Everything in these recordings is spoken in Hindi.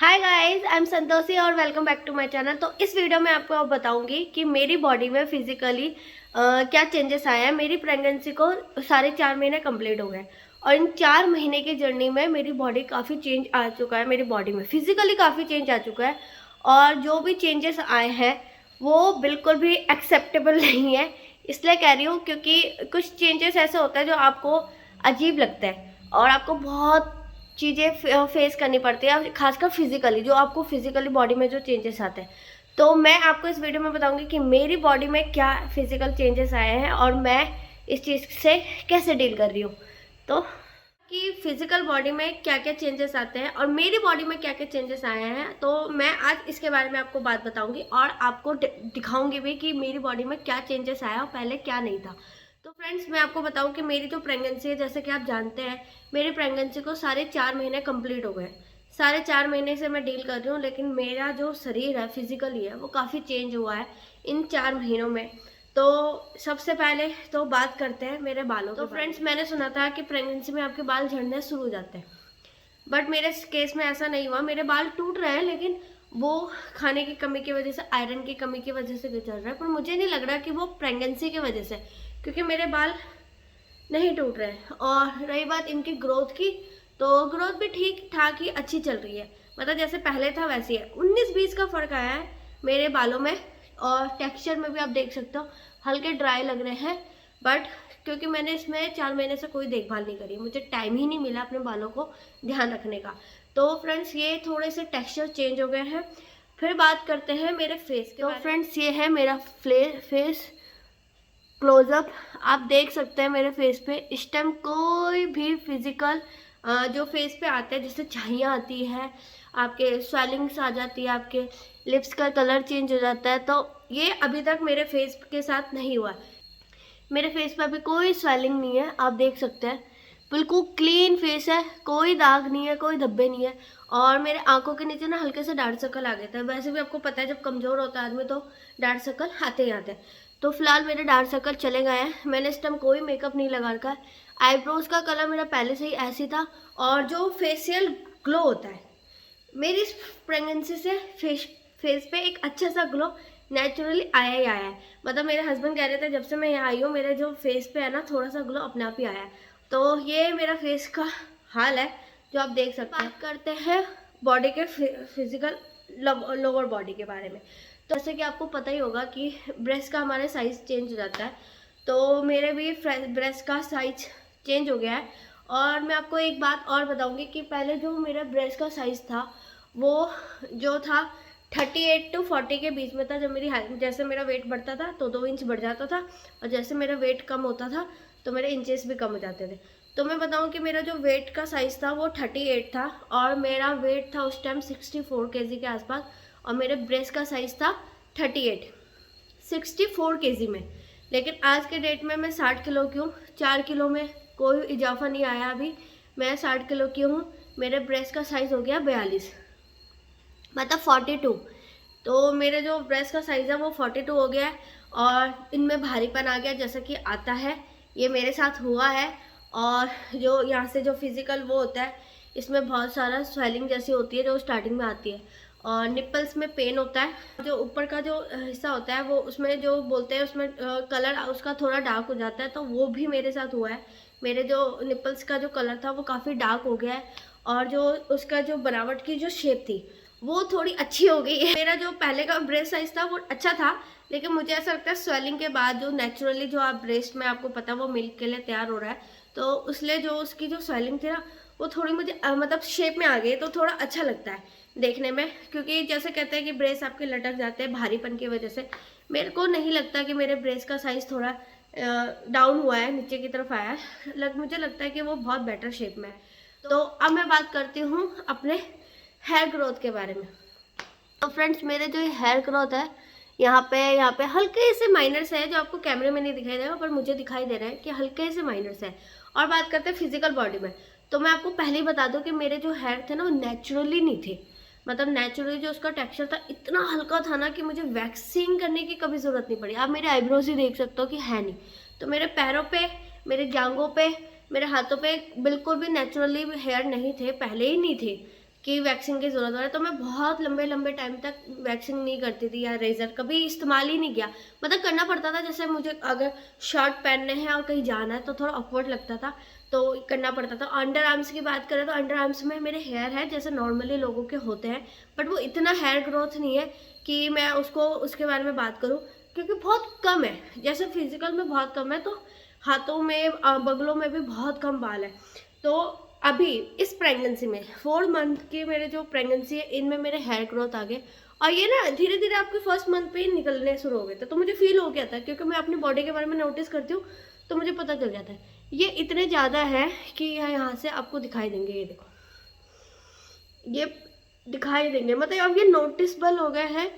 Hi guys, I am Santoshi और welcome back to my channel. तो इस वीडियो में आपको बताऊंगी कि मेरी बॉडी में फिजिकली क्या चेंजेस आए हैं। मेरी प्रेगनेंसी को 4.5 महीने कंप्लीट हो गए और इन 4 महीने की जर्नी में मेरी बॉडी काफ़ी चेंज आ चुका है। मेरी बॉडी में फिजिकली काफ़ी चेंज आ चुका है और जो भी चेंजेस आए हैं वो बिल्कुल भी एक्सेप्टेबल नहीं है। इसलिए कह रही हूँ क्योंकि कुछ चेंजेस ऐसे होता है जो आपको अजीब लगता है और आपको बहुत चीज़ें फेस करनी पड़ती है, खासकर फिजिकली, जो आपको फिजिकली बॉडी में जो चेंजेस आते हैं। तो मैं आपको इस वीडियो में बताऊंगी कि मेरी बॉडी में क्या फिजिकल चेंजेस आए हैं और मैं इस चीज़ से कैसे डील कर रही हूँ। तो कि फिजिकल बॉडी में क्या क्या चेंजेस आते हैं और मेरी बॉडी में क्या क्या चेंजेस आए हैं, तो मैं आज इसके बारे में आपको बात बताऊंगी और आपको दिखाऊंगी भी कि मेरी बॉडी में क्या चेंजेस आया और पहले क्या नहीं था। तो फ्रेंड्स, मैं आपको बताऊं कि मेरी जो प्रेगनेंसी है, जैसे कि आप जानते हैं, मेरी प्रेगनेंसी को 4.5 महीने कंप्लीट हो गए। 4.5 महीने से मैं डील कर रही हूँ, लेकिन मेरा जो शरीर है फिजिकली है वो काफ़ी चेंज हुआ है इन 4 महीनों में। तो सबसे पहले तो बात करते हैं मेरे बालों की। तो फ्रेंड्स, मैंने सुना था कि प्रेगनेंसी में आपके बाल झड़ने शुरू हो जाते हैं, बट मेरे केस में ऐसा नहीं हुआ। मेरे बाल टूट रहे हैं, लेकिन वो खाने की कमी की वजह से, आयरन की कमी की वजह से गुजर रहा है, पर मुझे नहीं लग रहा कि वो प्रेगनेंसी की वजह से, क्योंकि मेरे बाल नहीं टूट रहे हैं। और रही बात इनकी ग्रोथ की, तो ग्रोथ भी ठीक ठाक ही अच्छी चल रही है, मतलब जैसे पहले था वैसे ही है। 19-20 का फ़र्क आया है मेरे बालों में और टेक्सचर में भी आप देख सकते हो, हल्के ड्राई लग रहे हैं। बट क्योंकि मैंने इसमें 4 महीने से कोई देखभाल नहीं करी, मुझे टाइम ही नहीं मिला अपने बालों को ध्यान रखने का। तो फ्रेंड्स, ये थोड़े से टेक्सचर चेंज हो गए हैं। फिर बात करते हैं मेरे फेस के। तो फ्रेंड्स, ये है मेरा फेस क्लोजअप। आप देख सकते हैं मेरे फेस पे इस टाइम कोई भी फिजिकल जो फेस पे आते हैं, जैसे झाइयाँ आती है, आपके स्वेलिंग्स आ जाती है, आपके लिप्स का कलर चेंज हो जाता है, तो ये अभी तक मेरे फेस के साथ नहीं हुआ। मेरे फेस पे अभी कोई स्वेलिंग नहीं है, आप देख सकते हैं, बिल्कुल क्लीन फेस है, कोई दाग नहीं है, कोई धब्बे नहीं है। और मेरे आंखों के नीचे ना हल्के से डार्क सर्कल आ गए थे। वैसे भी आपको पता है, जब कमज़ोर होता है आदमी तो डार्क सर्कल आते ही आते हैं। तो फिलहाल मेरे डार्क सर्कल चले गए हैं। मैंने इस टाइम कोई मेकअप नहीं लगा रखा है। आईब्रोज का कलर मेरा पहले से ही ऐसी था। और जो फेशियल ग्लो होता है, मेरी इस प्रेगनेंसी से फेस पे एक अच्छा सा ग्लो नेचुरली आया ही आया है। मतलब मेरे हस्बैंड कह रहे थे जब से मैं यहाँ आई हूँ, मेरे जो फेस पे है ना, थोड़ा सा ग्लो अपने आप ही आया है। तो ये मेरा फेस का हाल है जो आप देख सकते हैं। बात करते हैं बॉडी के फिजिकल लोअर बॉडी के बारे में। तो जैसे कि आपको पता ही होगा कि ब्रेस्ट का हमारे साइज़ चेंज हो जाता है, तो मेरे भी ब्रेस्ट का साइज चेंज हो गया है। और मैं आपको एक बात और बताऊंगी कि पहले जो मेरा ब्रेस्ट का साइज़ था वो जो था 38 to 40 के बीच में था। जब मेरी हाइट, जैसे मेरा वेट बढ़ता था तो 2 इंच बढ़ जाता था, और जैसे मेरा वेट कम होता था तो मेरे इंचेस भी कम हो जाते थे। तो मैं बताऊं कि मेरा जो वेट का साइज़ था वो 38 था और मेरा वेट था उस टाइम 64 kg के आसपास, और मेरे ब्रेस्ट का साइज़ था 38, 64 kg में। लेकिन आज के डेट में मैं 60 किलो की हूँ। 4 किलो में कोई इजाफा नहीं आया अभी। मैं 60 किलो की हूँ। मेरे ब्रेस्ट का साइज़ हो गया 42, मतलब 42। तो मेरे जो ब्रेस्ट का साइज़ है वो 42 हो गया है और इनमें भारीपन आ गया, जैसा कि आता है, ये मेरे साथ हुआ है। और जो यहाँ से जो फिज़िकल वो होता है, इसमें बहुत सारा स्वेलिंग जैसी होती है जो स्टार्टिंग में आती है, और निपल्स में पेन होता है। जो ऊपर का जो हिस्सा होता है वो, उसमें जो बोलते हैं, उसमें कलर उसका थोड़ा डार्क हो जाता है, तो वो भी मेरे साथ हुआ है। मेरे जो निपल्स का जो कलर था वो काफ़ी डार्क हो गया है, और जो उसका जो बनावट की जो शेप थी वो थोड़ी अच्छी हो गई है। मेरा जो पहले का ब्रेस्ट साइज था वो अच्छा था, लेकिन मुझे ऐसा लगता है स्वेलिंग के बाद जो नेचुरली जो आप ब्रेस्ट में, आपको पता है वो मिल्क के लिए तैयार हो रहा है, तो उसलिए जो उसकी जो स्वेलिंग थी ना वो थोड़ी मुझे मतलब शेप में आ गई, तो थोड़ा अच्छा लगता है देखने में। क्योंकि जैसे कहते हैं कि ब्रेस्ट आपके लटक जाते हैं भारीपन की वजह से, मेरे को नहीं लगता कि मेरे ब्रेस्ट का साइज़ थोड़ा डाउन हुआ है, नीचे की तरफ आया है। मुझे लगता है कि वो बहुत बेटर शेप में है। तो अब मैं बात करती हूँ अपने हेयर ग्रोथ के बारे में। तो फ्रेंड्स, मेरे जो हेयर ग्रोथ है, यहाँ पे हल्के से माइनर्स है, जो आपको कैमरे में नहीं दिखाई देगा पर मुझे दिखाई दे रहा है कि हल्के से माइनर्स है। और बात करते हैं फिजिकल बॉडी में, तो मैं आपको पहले ही बता दूं कि मेरे जो हेयर थे ना वो नेचुरली नहीं थे। मतलब नेचुरली जो उसका टेक्सचर था इतना हल्का था ना कि मुझे वैक्सिंग करने की कभी ज़रूरत नहीं पड़ी। आप मेरे आईब्रोज ही देख सकते हो कि है नहीं। तो मेरे पैरों पे, मेरे जांघों पे, मेरे हाथों पे बिल्कुल भी नेचुरली हेयर नहीं थे, पहले ही नहीं थे। कि वैक्सिंग की ज़रूरत है, तो मैं बहुत लंबे लंबे टाइम तक वैक्सिंग नहीं करती थी या रेज़र कभी इस्तेमाल ही नहीं किया। मतलब करना पड़ता था, जैसे मुझे अगर शर्ट पहनने हैं और कहीं जाना है तो थोड़ा ऑकवर्ड लगता था, तो करना पड़ता था। अंडर आर्म्स की बात करें तो अंडर आर्म्स में मेरे हेयर है जैसे नॉर्मली लोगों के होते हैं, बट वो इतना हेयर ग्रोथ नहीं है कि मैं उसके बारे में बात करूँ, क्योंकि बहुत कम है। जैसे फिजिकल में बहुत कम है, तो हाथों में बगलों में भी बहुत कम बाल है। तो अभी इस प्रेगनेंसी में 4 मंथ की मेरे जो प्रेगनेंसी है, इनमें मेरे हेयर ग्रोथ आ गए, और ये ना धीरे धीरे आपके फर्स्ट मंथ पे ही निकलने शुरू हो गए थे। तो मुझे फील हो गया था, क्योंकि मैं अपनी बॉडी के बारे में नोटिस करती हूँ, तो मुझे पता चल जाता है। ये इतने ज़्यादा है कि यहाँ से आपको दिखाई देंगे, ये देखो, ये दिखाई देंगे, मतलब अब ये नोटिसबल हो गए हैं,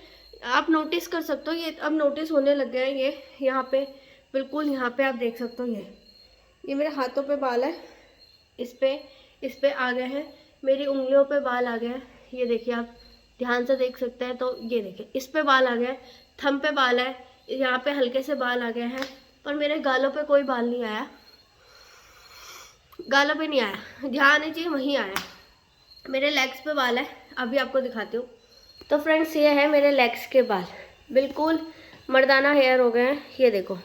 आप नोटिस कर सकते हो। ये अब नोटिस होने लग गए हैं, ये यहाँ पे बिल्कुल, यहाँ पे आप देख सकते हो, ये मेरे हाथों पे बाल है, इस पे आ गए हैं, मेरी उंगलियों पे बाल आ गए हैं, ये देखिए आप ध्यान से देख सकते हैं, तो ये देखिए इस पे बाल आ गए, थंब पे बाल है, यहाँ पे हल्के से बाल आ गए हैं, पर मेरे गालों पे कोई बाल नहीं आया, गालों पे नहीं आया, जहाँ आनी चाहिए वहीं आया। मेरे लेग्स पे बाल है, अभी आपको दिखाती हूँ। तो फ्रेंड्स, ये है मेरे लेग्स के बाल, बिल्कुल मर्दाना हेयर हो गए हैं, ये देखो,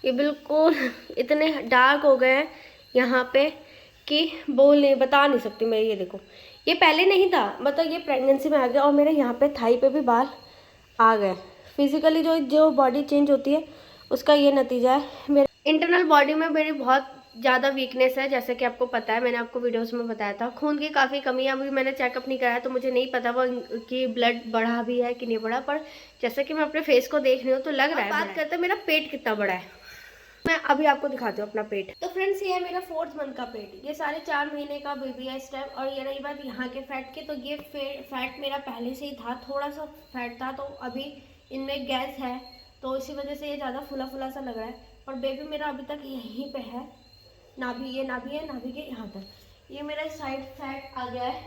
ये बिल्कुल इतने डार्क हो गए हैं यहाँ पे कि बता नहीं सकती मैं। ये देखो, ये पहले नहीं था, मतलब ये प्रेगनेंसी में आ गया, और मेरे यहाँ पे थाई पे भी बाल आ गए। फिजिकली जो बॉडी चेंज होती है उसका ये नतीजा है। मेरे इंटरनल बॉडी में मेरी बहुत ज़्यादा वीकनेस है, जैसे कि आपको पता है, मैंने आपको वीडियोस में बताया था। खून की काफ़ी कमी है, अभी मैंने चेकअप नहीं कराया, तो मुझे नहीं पता वो कि ब्लड बढ़ा भी है कि नहीं बढ़ा, पर जैसे कि मैं अपने फेस को देख रही हूँ तो लग रहा है। बात करते हैं मेरा पेट कितना बड़ा है, मैं अभी आपको दिखाती हूँ अपना पेट। तो फ्रेंड्स, ये है मेरा 4th मंथ का पेट, ये 4.5 महीने का बेबी है इस टाइम। और ये रही बात यहाँ के फैट की, तो ये फैट मेरा पहले से ही था, थोड़ा सा फैट था, तो अभी इनमें गैस है, तो इसी वजह से ये ज़्यादा फुला फुला सा लग रहा है। और बेबी मेरा अभी तक यहीं पे है, नाभि है, नाभि के यहाँ तक। ये मेरा साइड फैट आ गया है,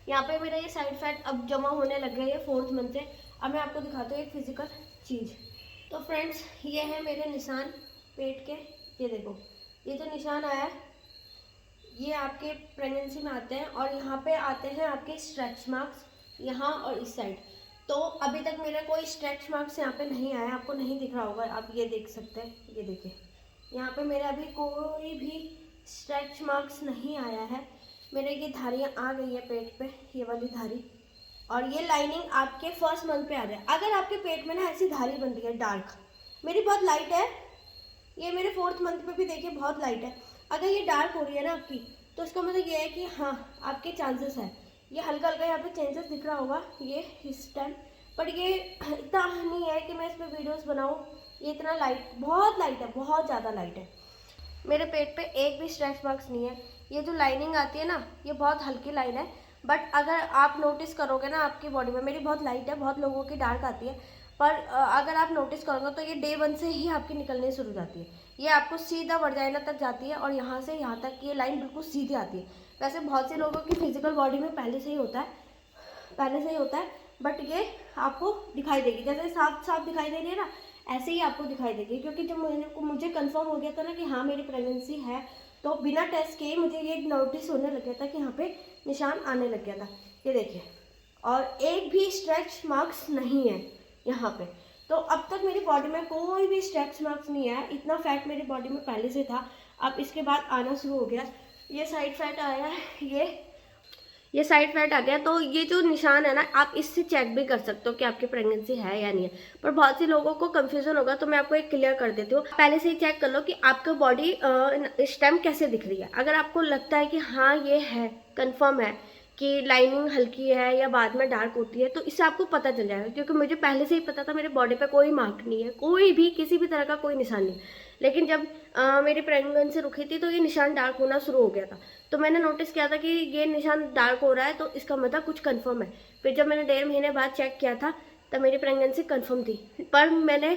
यहाँ पे मेरा ये साइड फैट अब जमा होने लग गया है 4th मंथ से। अब मैं आपको दिखाती हूँ एक फिजिकल चीज़। तो फ्रेंड्स, ये है मेरे निशान पेट के, ये देखो, ये जो निशान आया है, ये आपके प्रेगनेंसी में आते हैं, और यहाँ पे आते हैं आपके स्ट्रेच मार्क्स, यहाँ और इस साइड। तो अभी तक मेरा कोई स्ट्रेच मार्क्स यहाँ पे नहीं आया, आपको नहीं दिख रहा होगा, आप ये देख सकते हैं, ये देखिए, यहाँ पे मेरा अभी कोई भी स्ट्रेच मार्क्स नहीं आया है। मेरे ये धारियाँ आ गई है पेट पे, ये वाली धारी, और ये लाइनिंग आपके फर्स्ट मंथ पे आ जाए। अगर आपके पेट में ना ऐसी धारी बनती है डार्क, मेरी बहुत लाइट है, ये मेरे 4th मंथ पे भी देखिए बहुत लाइट है, अगर ये डार्क हो रही है ना आपकी, तो इसका मतलब ये है कि हाँ, आपके चांसेस है। ये हल्का हल्का यहाँ पे चेंजेस दिख रहा होगा ये इस टाइम, पर ये इतना नहीं है कि मैं इस पर वीडियोस बनाऊँ। ये इतना लाइट, बहुत लाइट है, बहुत ज़्यादा लाइट है। मेरे पेट पे एक भी स्ट्रेच मार्क्स नहीं है। ये जो लाइनिंग आती है ना, ये बहुत हल्की लाइन है, बट अगर आप नोटिस करोगे ना आपकी बॉडी में, मेरी बहुत लाइट है, बहुत लोगों की डार्क आती है, पर अगर आप नोटिस करोगे तो ये डे 1 से ही आपकी निकलने शुरू हो जाती है। ये आपको सीधा वर्जाइना तक जाती है, और यहाँ से यहाँ तक ये लाइन बिल्कुल सीधी आती है। वैसे बहुत से लोगों की फिजिकल बॉडी में पहले से ही होता है, बट ये आपको दिखाई देगी, जैसे साफ साफ दिखाई दे रही है ना, ऐसे ही आपको दिखाई देगी। क्योंकि जब मुझे कंफर्म हो गया था ना कि हाँ मेरी प्रेगनेंसी है, तो बिना टेस्ट के मुझे ये नोटिस होने लग गया था कि यहाँ पे निशान आने लग गया था, ये देखिए, और एक भी स्ट्रेच मार्क्स नहीं है यहाँ पे। तो अब तक मेरी बॉडी में कोई भी स्ट्रेच मार्क्स नहीं है, इतना फैट मेरी बॉडी में पहले से था, अब इसके बाद आना शुरू हो गया। ये साइड फैट आया है, ये साइड फैट आ गया। तो ये जो निशान है ना, आप इससे चेक भी कर सकते हो कि आपकी प्रेगनेंसी है या नहीं है। पर बहुत सी लोगों को कंफ्यूजन होगा, तो मैं आपको एक क्लियर कर देती हूँ। पहले से ही चेक कर लो कि आपका बॉडी इस टाइम कैसे दिख रही है। अगर आपको लगता है कि हाँ ये है, कंफर्म है कि लाइनिंग हल्की है या बाद में डार्क होती है, तो इससे आपको पता चल जाएगा। क्योंकि मुझे पहले से ही पता था मेरे बॉडी पे कोई मार्क नहीं है, कोई भी किसी भी तरह का कोई निशान नहीं। लेकिन जब मेरी प्रेगनेंसी रुकी थी, तो ये निशान डार्क होना शुरू हो गया था। तो मैंने नोटिस किया था कि ये निशान डार्क हो रहा है, तो इसका मतलब कुछ कंफर्म है। फिर जब मैंने 1.5 महीने बाद चेक किया था, तब मेरी प्रेगनेंसी कंफर्म थी। पर मैंने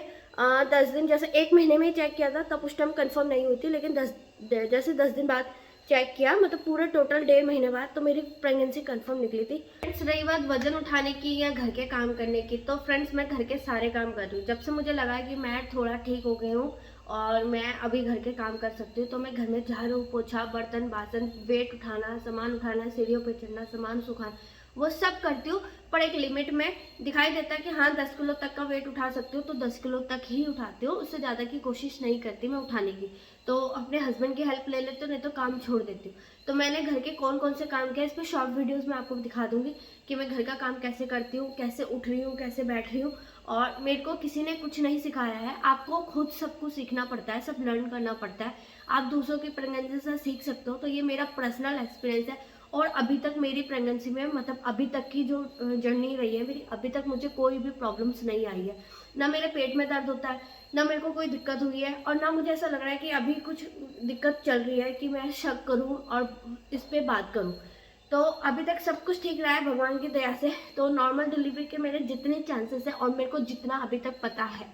10 दिन, जैसे 1 महीने में ही चेक किया था, तब उस टाइम कंफर्म नहीं हुई थी। लेकिन 10 दिन बाद चेक किया, मतलब पूरे टोटल 1.5 महीने बाद, तो मेरी प्रेगनेंसी कंफर्म निकली थी। फ्रेंड्स, रही बात वजन उठाने की या घर के काम करने की, तो फ्रेंड्स मैं घर के सारे काम कर रही हूँ। जब से मुझे लगा कि मैं थोड़ा ठीक हो गई हूँ और मैं अभी घर के काम कर सकती हूँ। तो मैं घर में झाड़ू पोछा बर्तन बासन वेट उठाना सामान उठाना सीढ़ियों पे चढ़ना सामान सुखाना वो सब करती हूँ, पर एक लिमिट में। दिखाई देता है कि हाँ 10 किलो तक का वेट उठा सकती हूँ तो 10 किलो तक ही उठाती हूँ, उससे ज़्यादा की कोशिश नहीं करती मैं उठाने की। तो अपने हस्बैंड की हेल्प ले लेती हूँ, नहीं तो काम छोड़ देती हूँ। तो मैंने घर के कौन कौन से काम किया इस पर शॉर्ट वीडियोज़ में आपको दिखा दूँगी कि मैं घर का काम कैसे करती हूँ, कैसे उठ रही हूँ, कैसे बैठ रही हूँ। और मेरे को किसी ने कुछ नहीं सिखाया है, आपको खुद सब कुछ सीखना पड़ता है, सब लर्न करना पड़ता है। आप दूसरों की प्रेगनेंसी से सीख सकते हो। तो ये मेरा पर्सनल एक्सपीरियंस है। और अभी तक मेरी प्रेगनेंसी में मतलब अभी तक की जो जर्नी रही है मेरी, अभी तक मुझे कोई भी प्रॉब्लम्स नहीं आई है। ना मेरे पेट में दर्द होता है, ना मेरे को कोई दिक्कत हुई है, और ना मुझे ऐसा लग रहा है कि अभी कुछ दिक्कत चल रही है कि मैं शक करूं और इस पे बात करूं। तो अभी तक सब कुछ ठीक रहा है भगवान की दया से। तो नॉर्मल डिलीवरी के मेरे जितने चांसेस हैं और मेरे को जितना अभी तक पता है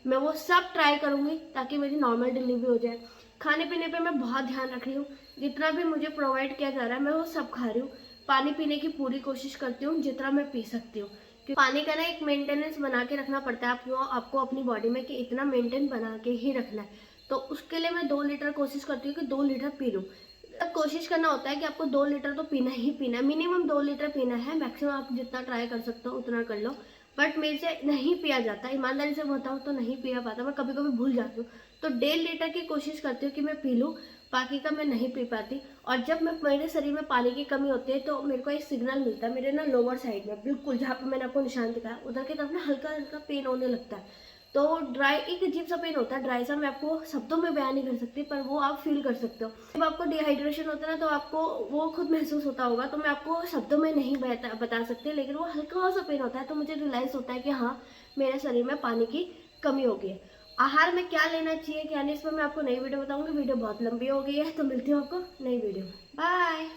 मैं वो सब ट्राई करूंगी ताकि मेरी नॉर्मल डिलीवरी हो जाए। खाने पीने पे मैं बहुत ध्यान रख रही हूँ, जितना भी मुझे प्रोवाइड किया जा रहा है मैं वो सब खा रही हूँ। पानी पीने की पूरी कोशिश करती हूँ जितना मैं पी सकती हूँ, क्योंकि पानी का ना एक मेंटेनेंस बना के रखना पड़ता है आपको अपनी बॉडी में कि इतना मेंटेन बना के ही रखना है। तो उसके लिए मैं 2 लीटर कोशिश करती हूँ कि 2 लीटर पी लूँ। कोशिश करना होता है कि आपको 2 लीटर तो पीना ही पीना है, मिनिमम 2 लीटर पीना है। मैक्सिमम आप जितना ट्राई कर सकते हो उतना कर लो। बट मेरे से नहीं पिया जाता, ईमानदारी से बताऊँ तो नहीं पिया पाता, मैं कभी कभी भूल जाती हूँ। तो 1.5 लीटर की कोशिश करती हूँ कि मैं पी लूँ, बाकी का मैं नहीं पी पाती। और जब मेरे शरीर में पानी की कमी होती है तो मेरे को एक सिग्नल मिलता है, मेरे ना लोअर साइड में बिल्कुल जहाँ पर मैंने आपको निशान दिखाया उधर की तरफ ना हल्का हल्का पेन होने लगता है। तो ड्राई एक अजीब सा पेन होता है, ड्राई सा मैं आपको शब्दों में बयान नहीं कर सकती, पर वो आप फील कर सकते हो। जब आपको डिहाइड्रेशन होता है ना तो आपको वो खुद महसूस होता होगा, तो मैं आपको शब्दों में नहीं बता सकती, लेकिन वो हल्का सा पेन होता है। तो मुझे रियलाइज होता है कि हाँ मेरे शरीर में पानी की कमी हो गई है। आहार में क्या लेना चाहिए क्या नहीं, इस पर मैं आपको नई वीडियो बताऊंगी। वीडियो बहुत लंबी हो गई है, तो मिलती हूँ आपको नई वीडियो में। बाय।